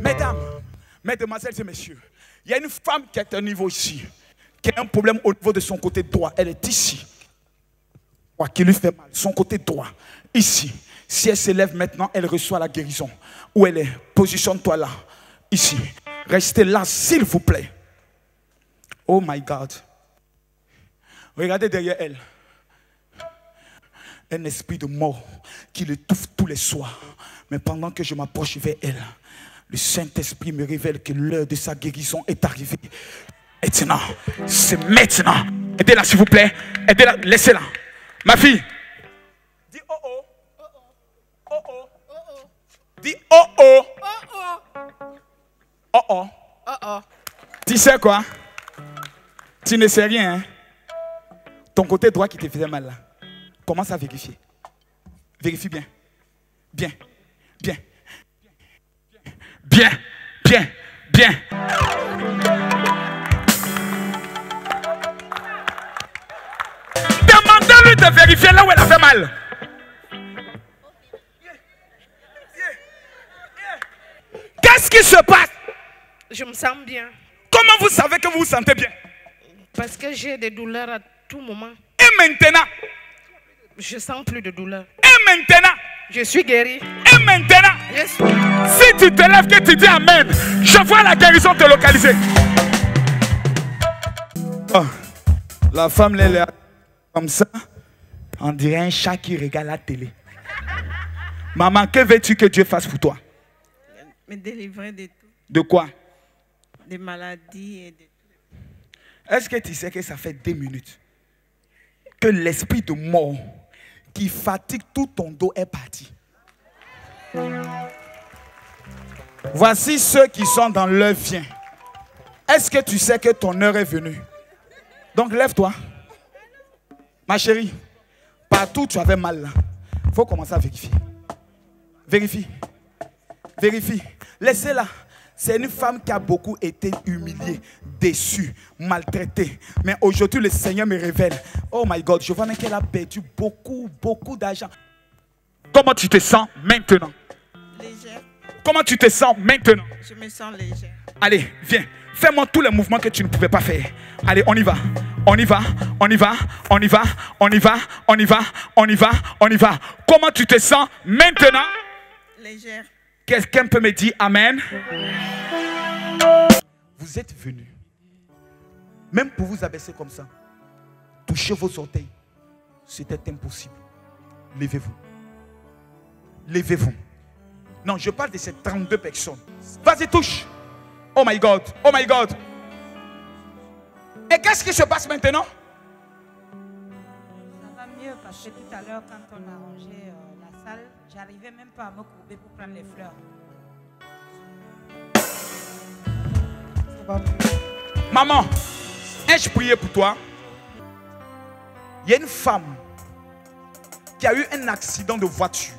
Mesdames, mesdemoiselles et messieurs, il y a une femme qui est à un niveau ici, qui a un problème au niveau de son côté droit. Elle est ici. Quoi qui lui fait mal, son côté droit, ici. Si elle s'élève maintenant, elle reçoit la guérison. Où elle est? Positionne-toi là, ici. Restez là, s'il vous plaît. Oh my God. Regardez derrière elle. Un esprit de mort qui l'étouffe tous les soirs. Mais pendant que je m'approche vers elle, le Saint-Esprit me révèle que l'heure de sa guérison est arrivée. Maintenant, c'est maintenant. Aidez-la s'il vous plaît. Aidez-la, laissez-la. Ma fille. Dis oh oh. Oh oh. Dis oh oh. Oh oh. Oh oh. Tu sais quoi? Tu ne sais rien, hein? Ton côté droit qui te faisait mal là. Commence à vérifier. Vérifie bien. Bien. Bien. Bien. Bien. Bien. Demandez-lui de vérifier là où elle a fait mal. Qu'est-ce qui se passe? Je me sens bien. Comment vous savez que vous vous sentez bien? Parce que j'ai des douleurs à tout moment. Et maintenant? Je sens plus de douleur. Et maintenant? Je suis guérie. Et maintenant? Yes. Si tu te lèves que tu dis Amen, je vois la guérison te localiser. Oh, la femme, elle est comme ça. On dirait un chat qui regarde la télé. Maman, que veux-tu que Dieu fasse pour toi? Me délivrer de tout. De quoi? Des maladies et de tout. Est-ce que tu sais que ça fait 2 minutes que l'esprit de mort qui fatigue tout ton dos est parti? Voici ceux qui sont dans leur vient. Est-ce que tu sais que ton heure est venue? Donc lève-toi. Ma chérie, partout où tu avais mal là, il faut commencer à vérifier. Vérifie. Vérifie. Laissez-la. C'est une femme qui a beaucoup été humiliée, déçue, maltraitée. Mais aujourd'hui, le Seigneur me révèle. Oh my God, je vois même qu'elle a perdu beaucoup d'argent. Comment tu te sens maintenant? Légère. Comment tu te sens maintenant? Je me sens légère. Allez, viens. Fais-moi tous les mouvements que tu ne pouvais pas faire. Allez, on y va. On y va. On y va. On y va. On y va. On y va. On y va. On y va. Comment tu te sens maintenant? Légère. Quelqu'un peut me dire Amen? Vous êtes venus, même pour vous abaisser comme ça, toucher vos orteils, c'était impossible. Levez-vous. Levez-vous. Non, je parle de ces 32 personnes. Vas-y, touche. Oh my God. Oh my God. Et qu'est-ce qui se passe maintenant? Ça va mieux parce que tout à l'heure, quand on a rangé la salle, j'arrivais même pas à me courber pour prendre les fleurs. Ça va mieux. Maman, ai-je prié pour toi? Il y a une femme qui a eu un accident de voiture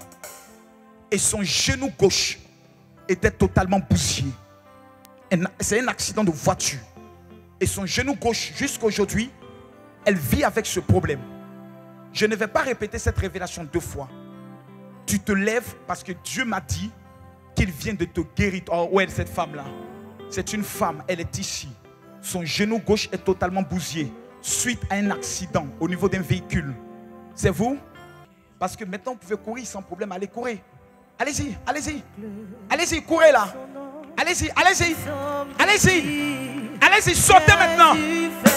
et son genou gauche était totalement bousillé. C'est un accident de voiture. Et son genou gauche, jusqu'à aujourd'hui, elle vit avec ce problème. Je ne vais pas répéter cette révélation 2 fois. Tu te lèves parce que Dieu m'a dit qu'il vient de te guérir. Oh, où est cette femme-là? C'est une femme, elle est ici. Son genou gauche est totalement bousillé suite à un accident au niveau d'un véhicule. C'est vous? Parce que maintenant vous pouvez courir sans problème. Allez, courez. Allez-y, allez-y. Allez-y, courez là. Allez-y, allez-y. Allez-y. Allez-y, sautez maintenant.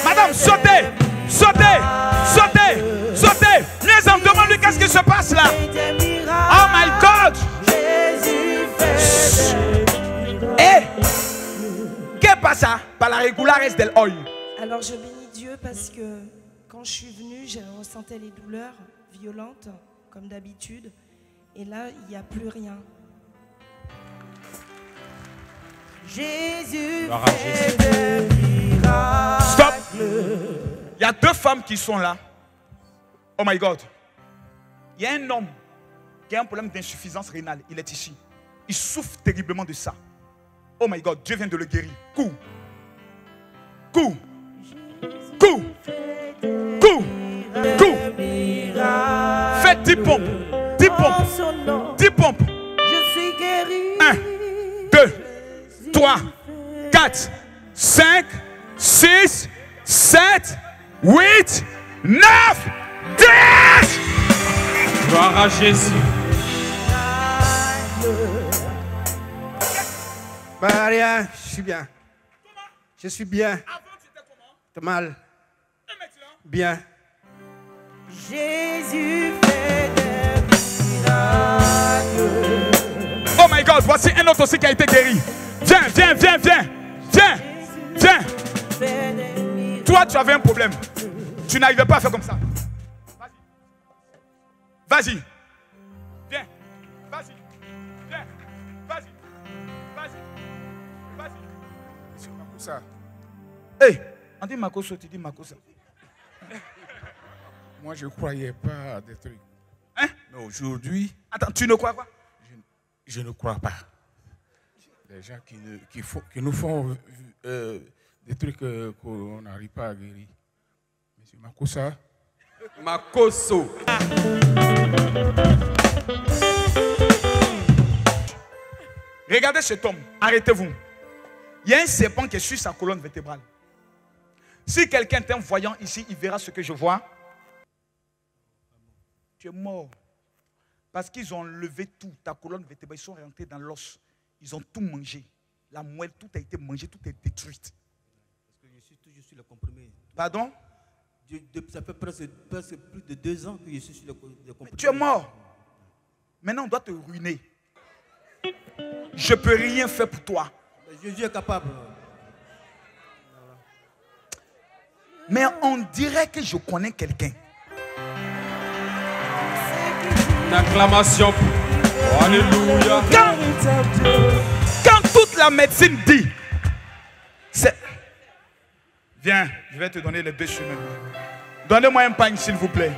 Madame, sautez. Sautez. Sautez. Sautez. Viens en demande-lui qu'est-ce qui se passe là. Oh my God. Eh. Qu'est-ce passe par la régularise del hoy? Alors je bénis Dieu parce que quand je suis venue, je ressentais les douleurs violentes comme d'habitude. Et là, il n'y a plus rien. Jésus fait des miracles. Stop. Il y a 2 femmes qui sont là. Oh my God. Il y a un homme qui a un problème d'insuffisance rénale. Il est ici. Il souffre terriblement de ça. Oh my God, Dieu vient de le guérir. Coup. Coup. Coup. Coup. Coup. Faites 10 pompes. 10 pompes. 10 pompes. Je suis guéri. 1, 2, 3, 4, 5, 6, 7, 8, 9, 10. Gloire à Jésus. Bah rien, je suis bien. Je suis bien. Avant, tu étais comment? T'as mal. Et maintenant? Bien. Jésus fait des miracles. Oh my God, voici un autre aussi qui a été guéri. Viens, viens, viens, viens. Viens, viens. Fait des miracles. Toi, tu avais un problème. Tu n'arrivais pas à faire comme ça. Vas-y. Vas-y. Viens. Vas-y. Viens. Vas-y. Vas-y. Vas-y. C'est pas pour ça. Hey, on dit Makoso, tu dis Makosa. Moi, je ne croyais pas à des trucs. Hein? Mais aujourd'hui, Attends, tu ne crois pas? je ne crois pas. Les gens qui nous font des trucs qu'on n'arrive pas à guérir. Monsieur Makosa. Makoso. Regardez cet homme, arrêtez-vous. Il y a un serpent qui est sur sa colonne vertébrale. Si quelqu'un est un voyant ici, il verra ce que je vois. Tu es mort. Parce qu'ils ont levé tout, ta colonne vertébrale, ils sont rentrés dans l'os. Ils ont tout mangé. La moelle, tout a été mangé, tout est détruit. Parce que je suis toujours sur le comprimé. Pardon? Ça fait presque plus de 2 ans que je suis sur le comprimé. Tu es mort. Maintenant, on doit te ruiner. Je ne peux rien faire pour toi. Jésus est capable. Mais on dirait que je connais quelqu'un. Une acclamation. Alléluia. Quand toute la médecine dit, c'est... Viens, je vais te donner les 2 chemins. Donnez-moi un pain, s'il vous plaît.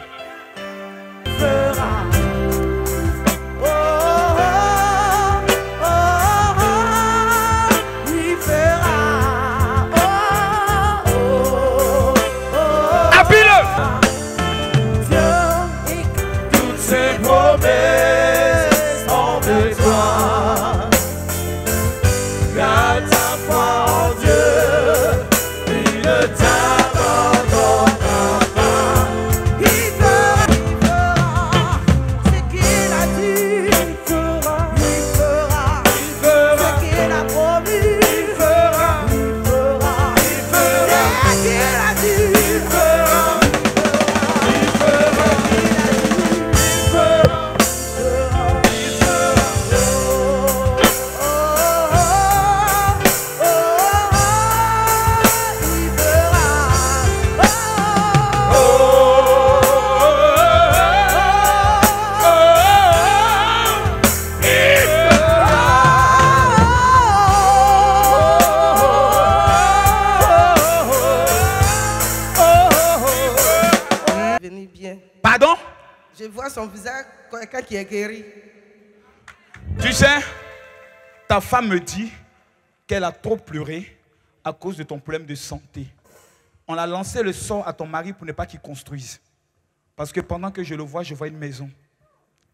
Pardon? Je vois son visage, quelqu'un qui est guéri. Tu sais, ta femme me dit qu'elle a trop pleuré à cause de ton problème de santé. On a lancé le sort à ton mari pour ne pas qu'il construise. Parce que pendant que je le vois, je vois une maison.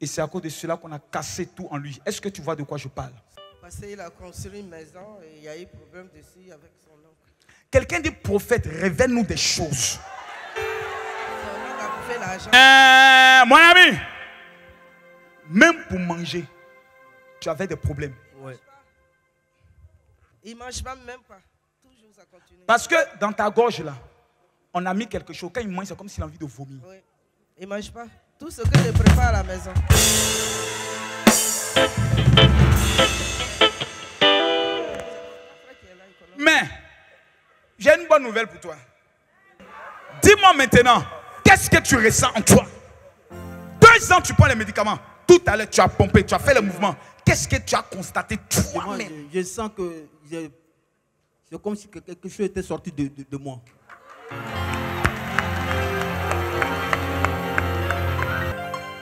Et c'est à cause de cela qu'on a cassé tout en lui. Est-ce que tu vois de quoi je parle? Parce qu'il a construit une maison et il y a eu problème dessus avec son oncle. Quelqu'un dit prophète, révèle-nous des choses. Son oncle a bouffé l'argent. Mon ami, même pour manger, tu avais des problèmes. Ouais. Il ne mange pas, même pas. Toujours ça continue. Parce que dans ta gorge là, on a mis quelque chose. Quand il mange, c'est comme s'il a envie de vomir. Oui. Il ne mange pas. Tout ce que je prépare à la maison. Mais, j'ai une bonne nouvelle pour toi. Dis-moi maintenant, qu'est-ce que tu ressens en toi? 2 ans, tu prends les médicaments. Tout à l'heure, tu as pompé, tu as fait le mouvement. Qu'est-ce que tu as constaté toi-même? Je sens que c'est comme si quelque chose était sorti de moi.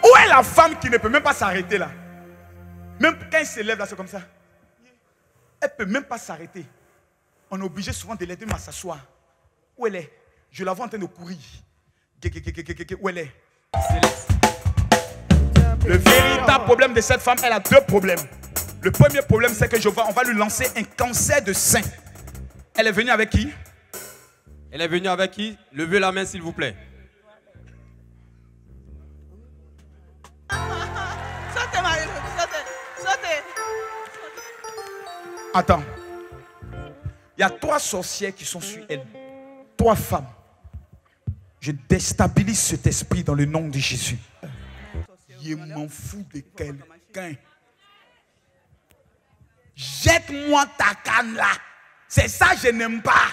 Où est la femme qui ne peut même pas s'arrêter là? Même quand elle se lève là, c'est comme ça. Elle ne peut même pas s'arrêter. On est obligé souvent de l'aider à s'asseoir. Où elle est? Je la vois en train de courir. Où elle est? Le véritable problème de cette femme, elle a 2 problèmes. Le premier problème, c'est que on va lui lancer un cancer de sein. Elle est venue avec qui? Elle est venue avec qui? Levez la main s'il vous plaît. Sautez, Marie, sautez. Attends. Il y a 3 sorcières qui sont sur elle. 3 femmes. Je déstabilise cet esprit dans le nom de Jésus. Je m'en fous de quelqu'un. Jette-moi ta canne là. C'est ça que je n'aime pas.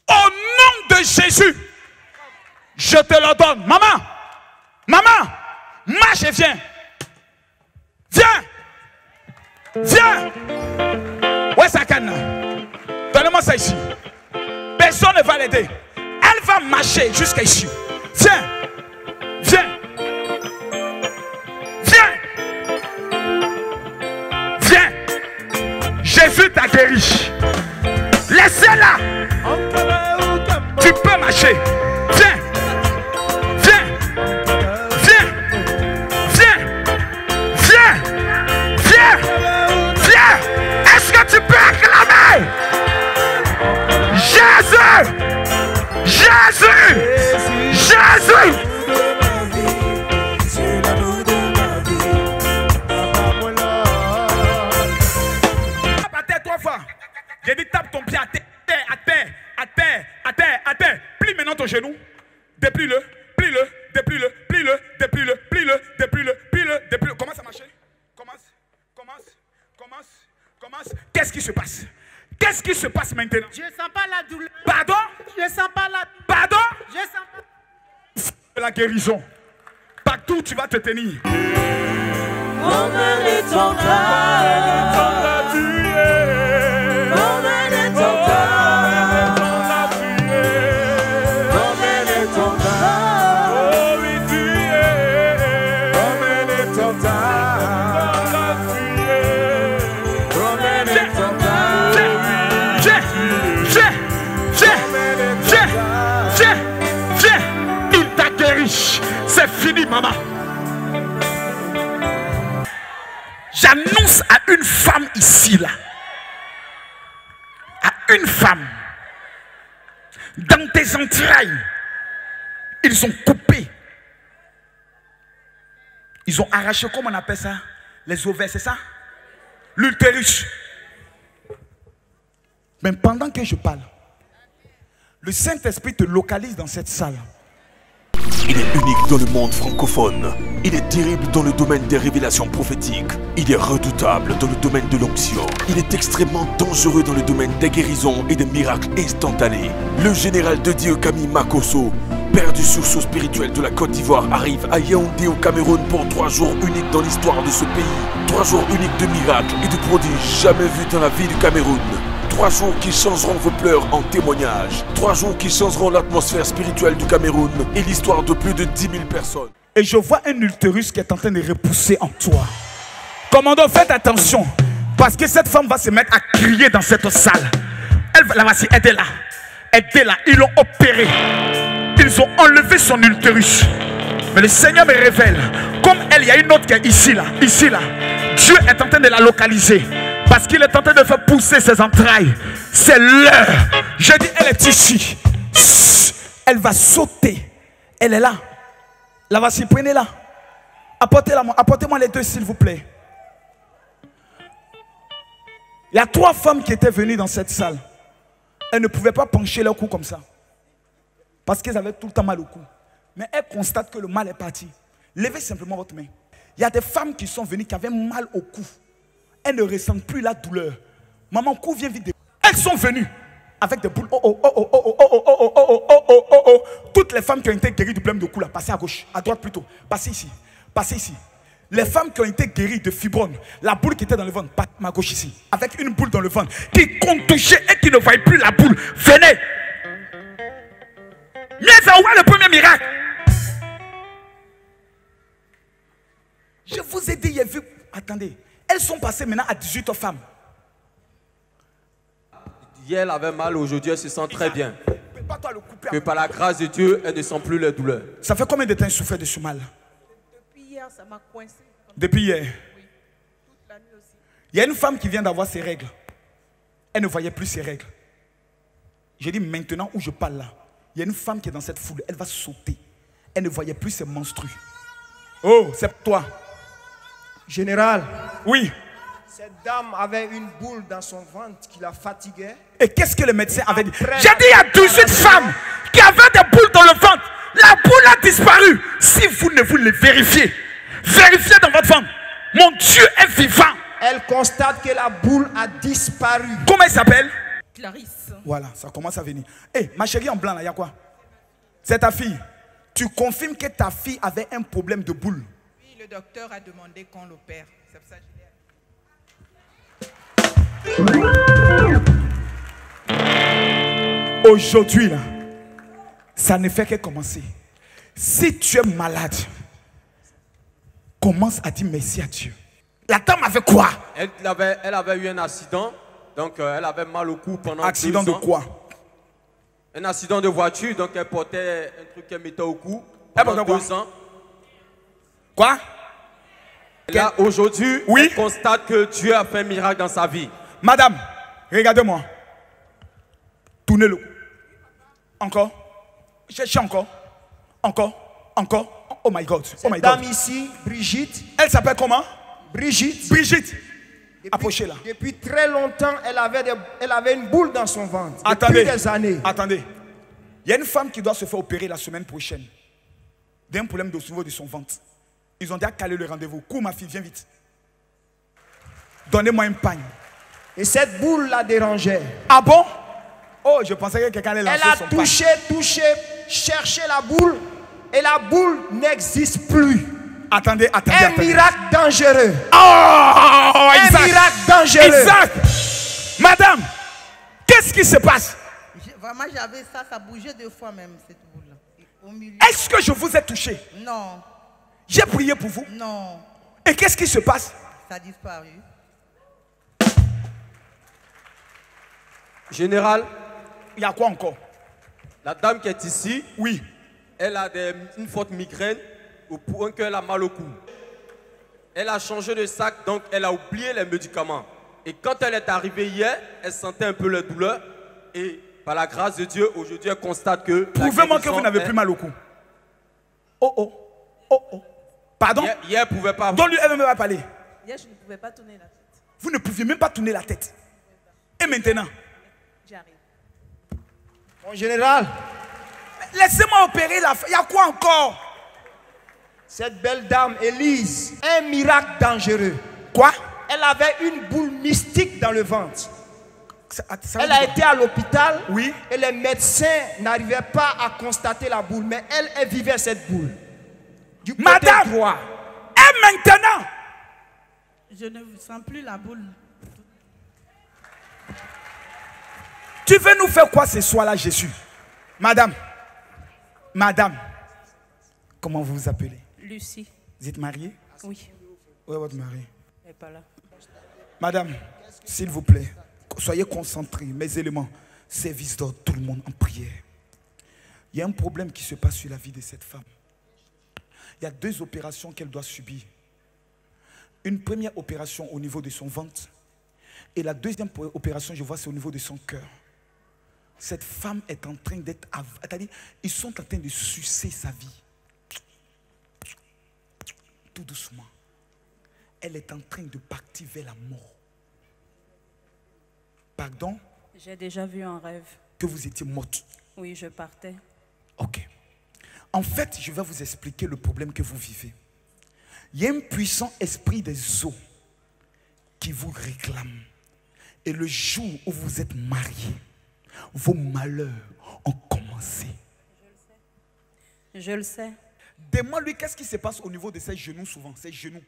Au nom de Jésus, je te le donne. Maman, maman, marche et viens. Viens. Viens. Où est sa canne? Donnez-moi ça ici. Personne ne va l'aider. Elle va marcher jusqu'à ici. Viens. Viens. Viens. Viens. Jésus t'a guéri. Laissez-la. Tu peux marcher. Viens. Viens. Viens. Viens. Viens. Viens. Viens. Est-ce que tu peux acclamer? Jésus. Jésus. Jésus. Tape à terre 3 fois. J'ai dit tape ton pied à terre, à terre, à terre, à terre, à terre. Plie maintenant ton genou. Déplie-le, plie-le, déplie-le, plie-le, déplie-le, plie-le, déplie-le, plie-le, déplie-le. Commence à marcher. Commence. Qu'est-ce qui se passe? Qu'est-ce qui se passe maintenant? Je ne sens pas la douleur. Pardon? Je ne sens pas la douleur. Pardon? Je sens pas. La guérison. Partout tu vas te tenir. C'est fini, maman. J'annonce à une femme ici, là. À une femme. Dans tes entrailles, ils ont coupé. Ils ont arraché, comment on appelle ça? Les ovaires, c'est ça? L'utérus. Mais pendant que je parle, le Saint-Esprit te localise dans cette salle. Il est unique dans le monde francophone. Il est terrible dans le domaine des révélations prophétiques. Il est redoutable dans le domaine de l'onction. Il est extrêmement dangereux dans le domaine des guérisons et des miracles instantanés. Le général de Dieu Camille Makosso, père du sursaut spirituel de la Côte d'Ivoire, arrive à Yaoundé au Cameroun pour 3 jours uniques dans l'histoire de ce pays. 3 jours uniques de miracles et de prodiges jamais vus dans la vie du Cameroun. 3 jours qui changeront vos pleurs en témoignages. 3 jours qui changeront l'atmosphère spirituelle du Cameroun et l'histoire de plus de 10 000 personnes. Et je vois un utérus qui est en train de repousser en toi. Commandant, faites attention. Parce que cette femme va se mettre à crier dans cette salle. Elle va là, aidez-la. Aidez-la. Ils l'ont opéré. Ils ont enlevé son utérus. Mais le Seigneur me révèle. Comme elle, il y a une autre qui est ici, là. Ici, là. Dieu est en train de la localiser. Parce qu'il est en train de faire pousser ses entrailles. C'est l'heure. Je dis, elle est ici. Elle va sauter. Elle est là. La voici, prenez-la. Apportez-moi les 2, s'il vous plaît. Il y a 3 femmes qui étaient venues dans cette salle. Elles ne pouvaient pas pencher leur cou comme ça. Parce qu'elles avaient tout le temps mal au cou. Mais elles constatent que le mal est parti. Levez simplement votre main. Il y a des femmes qui sont venues qui avaient mal au cou. Elles ne ressentent plus la douleur. Maman, cou vient vite. Elles sont venues avec des boules. Toutes les femmes qui ont été guéries du problème de cou là, passez à gauche, à droite plutôt. Passez ici. Passez ici. Les femmes qui ont été guéries de fibrome, la boule qui était dans le ventre, pas ma gauche ici, avec une boule dans le ventre, qui contagiait et qui ne voyait plus la boule, venez. Mieux à voir le premier miracle. Je vous ai dit, j'ai vu. Attendez. Elles sont passées maintenant à 18 femmes. Hier, elle avait mal, aujourd'hui, elle se sent très bien. Que par la grâce de Dieu, elle ne sent plus la douleur. Ça fait combien de temps elle souffrait de ce mal? Depuis hier, ça m'a coincé. Depuis hier? Il y a une femme qui vient d'avoir ses règles. Elle ne voyait plus ses règles. J'ai dit maintenant où je parle là, il y a une femme qui est dans cette foule, elle va sauter. Elle ne voyait plus ses menstrues. Oh, c'est toi. Général. Oui. Cette dame avait une boule dans son ventre qui la fatiguait. Et qu'est-ce que le médecin avait dit? J'ai dit il y a 18 femmes qui avaient des boules dans le ventre. La boule a disparu. Si vous ne voulez vérifier, vérifiez dans votre ventre. Mon Dieu est vivant. Elle constate que la boule a disparu. Comment elle s'appelle? Clarisse. Voilà, ça commence à venir. Hé, ma chérie en blanc là, il y a quoi? C'est ta fille. Tu confirmes que ta fille avait un problème de boule? Oui, le docteur a demandé qu'on l'opère. C'est pour ça que je l'ai. Aujourd'hui, là, ça ne fait que commencer. Si tu es malade, commence à dire merci à Dieu. La dame avait quoi? Elle avait eu un accident, donc elle avait mal au cou pendant 2 ans. Accident de quoi? Un accident de voiture, donc elle portait un truc qu'elle mettait au cou Elle pendant portait 2 ans. Quoi? Et là, aujourd'hui, oui? elle constate que Dieu a fait un miracle dans sa vie. Madame, regardez-moi. Tournez-le. Encore. Cherchez encore. Encore. Encore. Oh my God. Oh my God. Cette dame ici, Brigitte. Elle s'appelle comment? Brigitte. Brigitte. Approchez-la. Depuis très longtemps, elle avait une boule dans son ventre. Attendez. Depuis des années. Attendez. Il y a une femme qui doit se faire opérer la semaine prochaine d'un problème au niveau de son ventre. Ils ont déjà calé le rendez-vous. Cours ma fille, viens vite. Donnez-moi une pagne. Et cette boule la dérangeait. Ah bon? Oh, je pensais que quelqu'un allait lancer son pagne. Elle a touché, cherché la boule et la boule n'existe plus. Attendez. Un miracle dangereux. Oh, un miracle dangereux. Isaac. Madame, qu'est-ce qui se passe? Vraiment, j'avais ça, ça bougeait 2 fois même, cette boule-là. Est-ce que je vous ai touché? Non. J'ai prié pour vous? Non. Et qu'est-ce qui se passe? Ça a disparu. Général. Il y a quoi encore? La dame qui est ici. Oui. Elle a une forte migraine au point qu'elle a mal au cou. Elle a changé de sac, donc elle a oublié les médicaments. Et quand elle est arrivée hier, elle sentait un peu la douleur. Et par la grâce de Dieu, aujourd'hui, elle constate que... Prouvez-moi que vous n'avez plus mal au cou. Oh. Pardon? Hier, elle ne pouvait pas... Donc lui, elle ne va pas parler. Hier, je ne pouvais pas tourner la tête. Vous ne pouviez même pas tourner la tête. Et maintenant? J'arrive. Mon général. Laissez-moi opérer la... Il y a quoi encore? Cette belle dame, Élise, un miracle dangereux. Quoi? Elle avait une boule mystique dans le ventre. Elle a été à l'hôpital. Oui. Et les médecins n'arrivaient pas à constater la boule. Mais elle vivait cette boule. Du côté Madame, droit. Et maintenant? Je ne sens plus la boule. Tu veux nous faire quoi ce soir-là, Jésus? Madame. Comment vous vous appelez? Lucie. Vous êtes mariée? Oui. Où est votre mari? Elle n'est pas là. Madame, s'il vous plaît, soyez concentrés. Mes éléments, service d'ordre, tout le monde en prière. Il y a un problème qui se passe sur la vie de cette femme. Il y a 2 opérations qu'elle doit subir. Une première opération au niveau de son ventre. Et la deuxième opération, je vois, c'est au niveau de son cœur. Cette femme est en train d'être... C'est-à-dire, ils sont en train de sucer sa vie. Tout doucement. Elle est en train de partir vers la mort. Pardon? J'ai déjà vu un rêve. Que vous étiez morte? Oui, je partais. Ok. En fait, je vais vous expliquer le problème que vous vivez. Il y a un puissant esprit des eaux qui vous réclame. Et le jour où vous êtes mariés, vos malheurs ont commencé. Je le sais. Demande-lui qu'est-ce qui se passe au niveau de ses genoux souvent, ses genoux.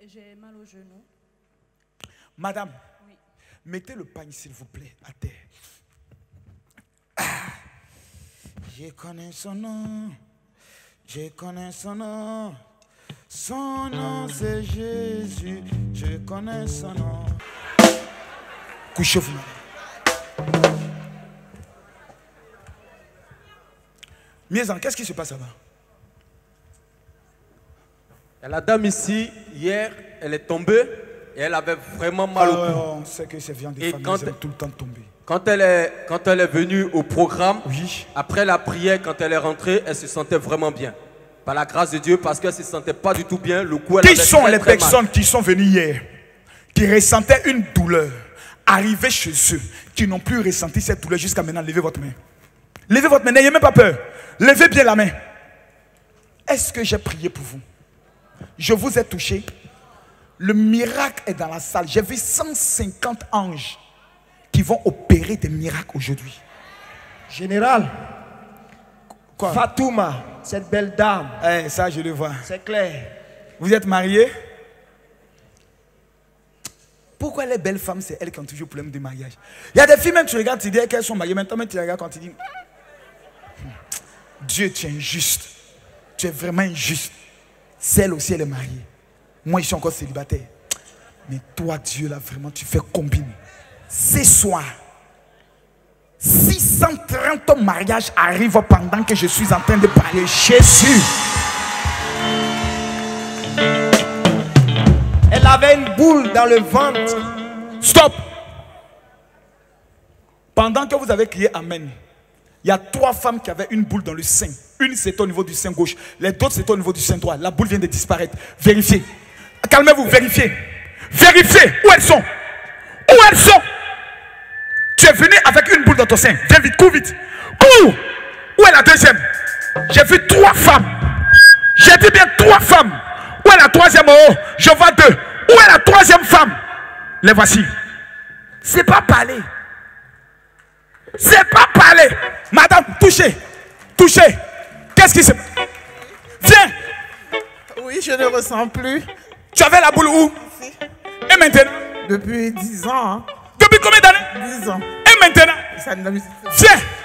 J'ai mal aux genoux. Madame, oui. Mettez le pagne s'il vous plaît à terre. Ah, je connais son nom. Je connais son nom. Son nom c'est Jésus. Je connais son nom. Couchez-vous, madame. Miezan, qu'est-ce qui se passe là-bas? La dame ici, hier, elle est tombée. Et elle avait vraiment mal au cou. On sait que ces viandes de famille, elles aiment tout le temps tomber. Quand elle est venue au programme, après la prière, quand elle est rentrée, elle se sentait vraiment bien. Par la grâce de Dieu, parce qu'elle ne se sentait pas du tout bien. Le cou, elle Qui avait sont très, les très personnes mal. qui sont venues hier, qui ressentaient une douleur, arrivées chez eux, qui n'ont plus ressenti cette douleur jusqu'à maintenant? Levez votre main. Levez votre main, n'ayez même pas peur. Levez bien la main. Est-ce que j'ai prié pour vous? Je vous ai touché. Le miracle est dans la salle. J'ai vu 150 anges qui vont opérer des miracles aujourd'hui. Général, quoi? Fatouma, cette belle dame. Ça, je le vois. C'est clair. Vous êtes mariés? Pourquoi les belles femmes, c'est elles qui ont toujours problème de mariage? Il y a des filles, même tu regardes, tu dis qu'elles sont mariées. Maintenant, tu regardes quand tu dis Dieu, tu es injuste. Tu es vraiment injuste. Celle aussi, elle est mariée. Moi, je suis encore célibataire. Mais toi, Dieu, là, vraiment, tu fais combiner. Ce soir, 630 mariages arrivent pendant que je suis en train de parler. Jésus. Elle avait une boule dans le ventre. Stop. Pendant que vous avez crié Amen, il y a 3 femmes qui avaient une boule dans le sein. Une, c'était au niveau du sein gauche. Les autres, c'était au niveau du sein droit. La boule vient de disparaître. Vérifiez. Calmez-vous, vérifiez. Vérifiez où elles sont. Où elles sont. Tu es venu avec une boule dans ton sein. Viens vite, cours vite. Cours. Où est la deuxième? J'ai vu 3 femmes. J'ai dit bien 3 femmes. Où est la troisième? Oh, je vois 2. Où est la troisième femme? Les voici. C'est pas parler. C'est pas parler. Madame, touchez. Touchez. Qu'est-ce qui se passe? Viens. Oui, je ne ressens plus. Tu avais la boule où? Ici. Et maintenant? Depuis 10 ans. Hein. Depuis combien d'années? 10 ans. Et maintenant? Ça ne... Viens,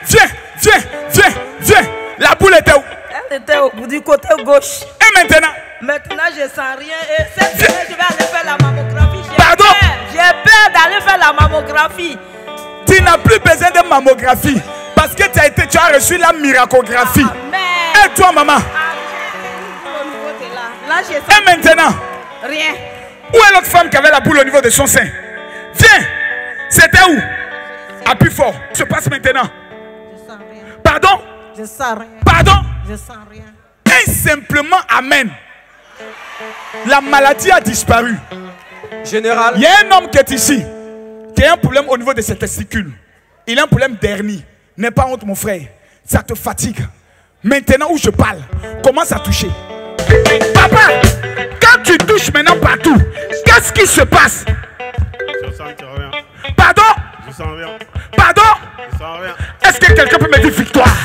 viens, viens, viens, viens. La boule était où? Elle était du côté gauche. Et maintenant? Maintenant, je ne sens rien. Et cette semaine, je vais aller faire la mammographie. Pardon? J'ai peur d'aller faire la mammographie. Tu n'as plus besoin de mammographie. Parce que tu as reçu la miracographie. Et toi, maman? Là, je sens et maintenant? Rien. Où est l'autre femme qui avait la boule au niveau de son sein? Viens. C'était où? Appuie fort. Se passe maintenant. Je sens rien. Pardon? Je sens rien. Pardon? Je sens rien. Et simplement, amen. La maladie a disparu. Général. Il y a un homme qui est ici, qui a un problème au niveau de ses testicules. Il a un problème d'hernie. N'aie pas honte, mon frère. Ça te fatigue. Maintenant où je parle, commence à toucher. Papa, quand tu touches maintenant partout, qu'est-ce qui se passe? Je sens rien. Pardon? Je sens rien. Pardon? Je sens rien. Est-ce que quelqu'un peut me dire victoire?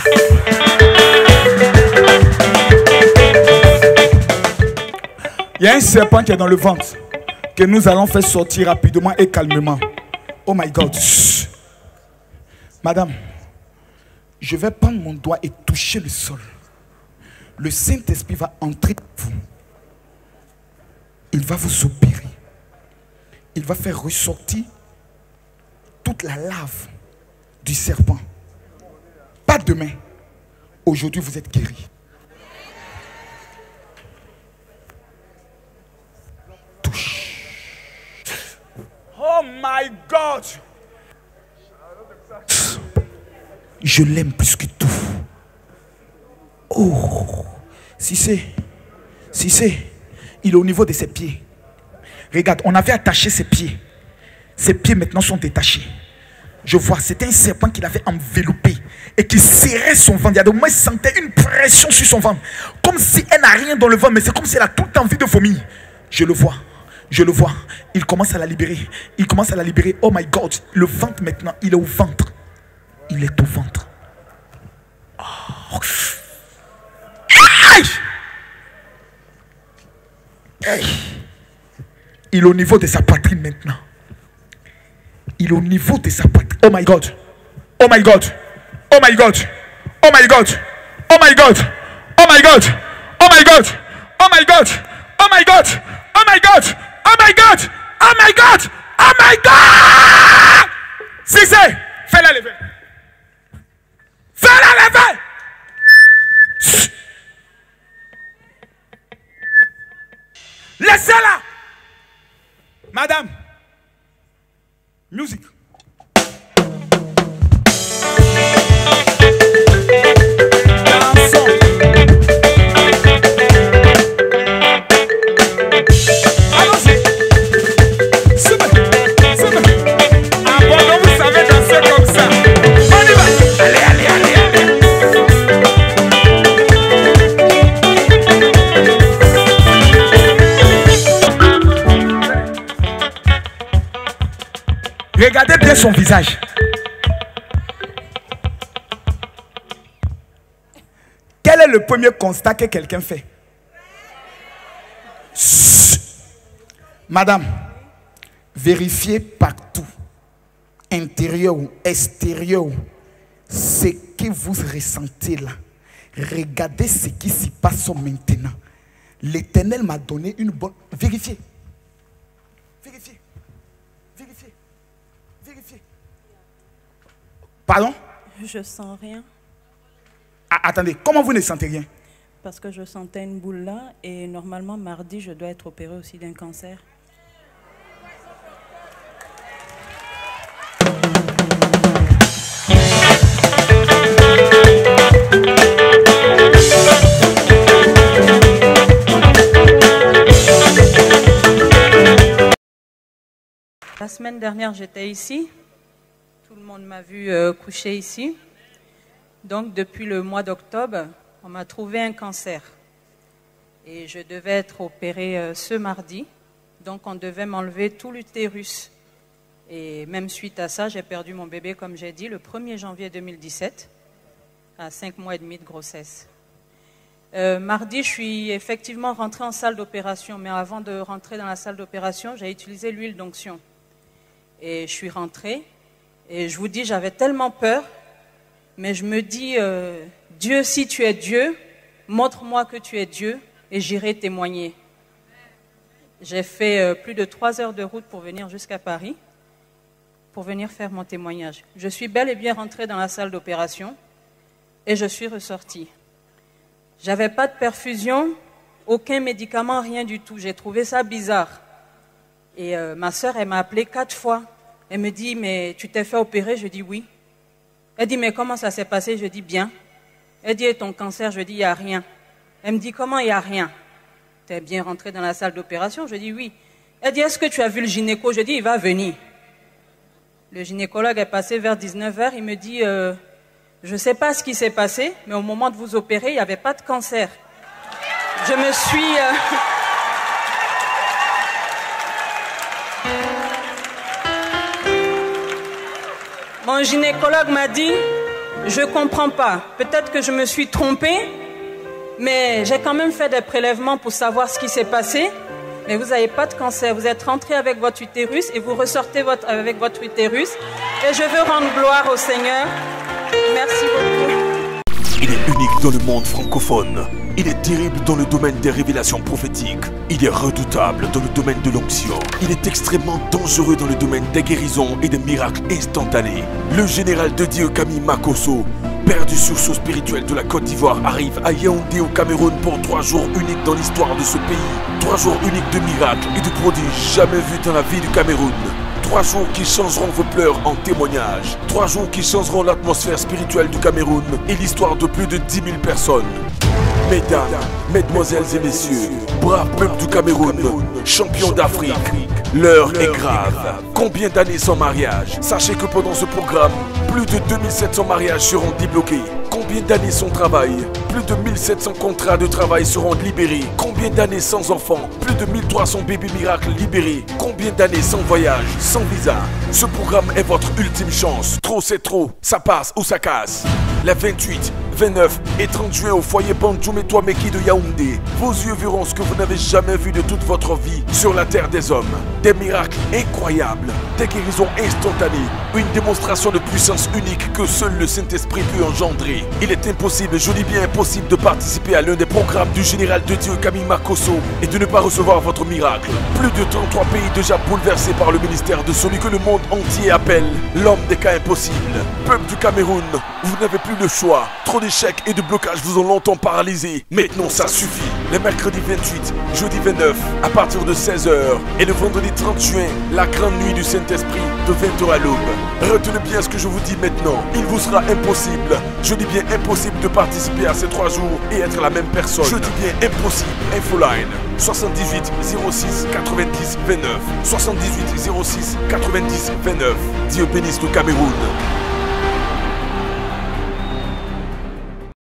Il y a un serpent qui est dans le ventre que nous allons faire sortir rapidement et calmement. Oh my God. Chut. Madame, je vais prendre mon doigt et toucher le sol. Le Saint-Esprit va entrer en vous. Il va vous opérer. Il va faire ressortir toute la lave du serpent. Pas demain. Aujourd'hui, vous êtes guéris. Touche. Oh my God. Je l'aime plus que tout. Oh. Si c'est, il est au niveau de ses pieds. Regarde, on avait attaché ses pieds. Ses pieds maintenant sont détachés. Je vois, c'était un serpent qui l'avait enveloppé et qui serrait son ventre. Moi, je sentais une pression sur son ventre. Comme si elle n'a rien dans le ventre, mais c'est comme si elle a toute envie de vomir. Je le vois. Je le vois. Il commence à la libérer. Il commence à la libérer. Oh my God. Le ventre maintenant, il est au ventre. Il est au ventre. Oh. Aïe! Aïe! Il est au niveau de sa poitrine maintenant. Il est au niveau de sa poitrine. Oh my God. Oh my God. Oh my God. Oh my God. Oh my God. Oh my God. Oh my God. Oh my God. Oh my God. Oh my God. Oh my God. Oh my God. Oh my God. Si c'est, fais-la lever. Fais-la lever. Laissez-la. Madame, musique. Regardez bien son visage. Quel est le premier constat que quelqu'un fait? Madame, vérifiez partout, intérieur ou extérieur, ce que vous ressentez là. Regardez ce qui s'y passe maintenant. L'Éternel m'a donné une bonne... Vérifiez. Vérifiez. Vérifiez. Vérifiez. Pardon? Je sens rien. Ah, attendez, comment vous ne sentez rien? Parce que je sentais une boule là et normalement mardi je dois être opérée aussi d'un cancer. La semaine dernière j'étais ici. Tout le monde m'a vu coucher ici. Donc, depuis le mois d'octobre, on m'a trouvé un cancer. Et je devais être opérée ce mardi. Donc, on devait m'enlever tout l'utérus. Et même suite à ça, j'ai perdu mon bébé, comme j'ai dit, le 1er janvier 2017, à 5 mois et demi de grossesse. Mardi, je suis effectivement rentrée en salle d'opération. Mais avant de rentrer dans la salle d'opération, j'ai utilisé l'huile d'onction. Et je suis rentrée. Et je vous dis, j'avais tellement peur. Mais je me dis, Dieu, si tu es Dieu, montre-moi que tu es Dieu et j'irai témoigner. J'ai fait plus de 3 heures de route pour venir jusqu'à Paris, pour venir faire mon témoignage. Je suis bel et bien rentrée dans la salle d'opération et je suis ressortie. J'avais pas de perfusion, aucun médicament, rien du tout. J'ai trouvé ça bizarre. Et ma sœur, elle m'a appelé 4 fois. Elle me dit, mais tu t'es fait opérer? Je dis oui. Elle dit, mais comment ça s'est passé? Je dis, bien. Elle dit, et ton cancer? Je dis, il n'y a rien. Elle me dit, comment il n'y a rien? Tu es bien rentré dans la salle d'opération? Je dis, oui. Elle dit, est-ce que tu as vu le gynéco? Je dis, il va venir. Le gynécologue est passé vers 19h. Il me dit, je ne sais pas ce qui s'est passé, mais au moment de vous opérer, il n'y avait pas de cancer. Je me suis... Mon gynécologue m'a dit, je ne comprends pas, peut-être que je me suis trompée, mais j'ai quand même fait des prélèvements pour savoir ce qui s'est passé. Mais vous n'avez pas de cancer, vous êtes rentré avec votre utérus et vous ressortez avec votre utérus. Et je veux rendre gloire au Seigneur. Merci beaucoup. Il est unique dans le monde francophone. Il est terrible dans le domaine des révélations prophétiques. Il est redoutable dans le domaine de l'onction. Il est extrêmement dangereux dans le domaine des guérisons et des miracles instantanés. Le général de Dieu Camille Makosso, père du sursaut spirituel de la Côte d'Ivoire, arrive à Yaoundé au Cameroun pour 3 jours uniques dans l'histoire de ce pays. 3 jours uniques de miracles et de prodiges jamais vus dans la vie du Cameroun. 3 jours qui changeront vos pleurs en témoignages. 3 jours qui changeront l'atmosphère spirituelle du Cameroun et l'histoire de plus de 10 000 personnes. Mesdames, mesdemoiselles et messieurs, braves peuples du Cameroun, champions d'Afrique, l'heure est grave. Combien d'années sans mariage? Sachez que pendant ce programme, plus de 2700 mariages seront débloqués. Combien d'années sans travail? Plus de 1700 contrats de travail seront libérés. Combien d'années sans enfants? Plus de 1300 bébés miracles libérés. Combien d'années sans voyage, sans visa? Ce programme est votre ultime chance. Trop c'est trop, ça passe ou ça casse. Les 28, 29 et 30 juin au foyer Banjoum Meki de Yaoundé. Vos yeux verront ce que vous n'avez jamais vu de toute votre vie sur la terre des hommes. Des miracles incroyables, des guérisons instantanées, une démonstration de puissance unique que seul le Saint-Esprit peut engendrer. Il est impossible, je dis bien impossible, de participer à l'un des programmes du général de Dieu Camille Makosso et de ne pas recevoir votre miracle. Plus de 33 pays déjà bouleversés par le ministère de celui que le monde entier appelle l'homme des cas impossibles. Peuple du Cameroun, Vous n'avez plus le choix. Trop d'échecs et de blocages vous ont longtemps paralysé. Maintenant, ça suffit. Le mercredi 28, jeudi 29, à partir de 16h. Et le vendredi 30 juin, la grande nuit du Saint-Esprit, de 20h à l'aube. Retenez bien ce que je vous dis maintenant. Il vous sera impossible, je dis bien impossible, de participer à ces 3 jours et être la même personne. Je dis bien impossible. Infoline 78 06 90 29. 78 06 90 29. Dieu bénisse le Cameroun.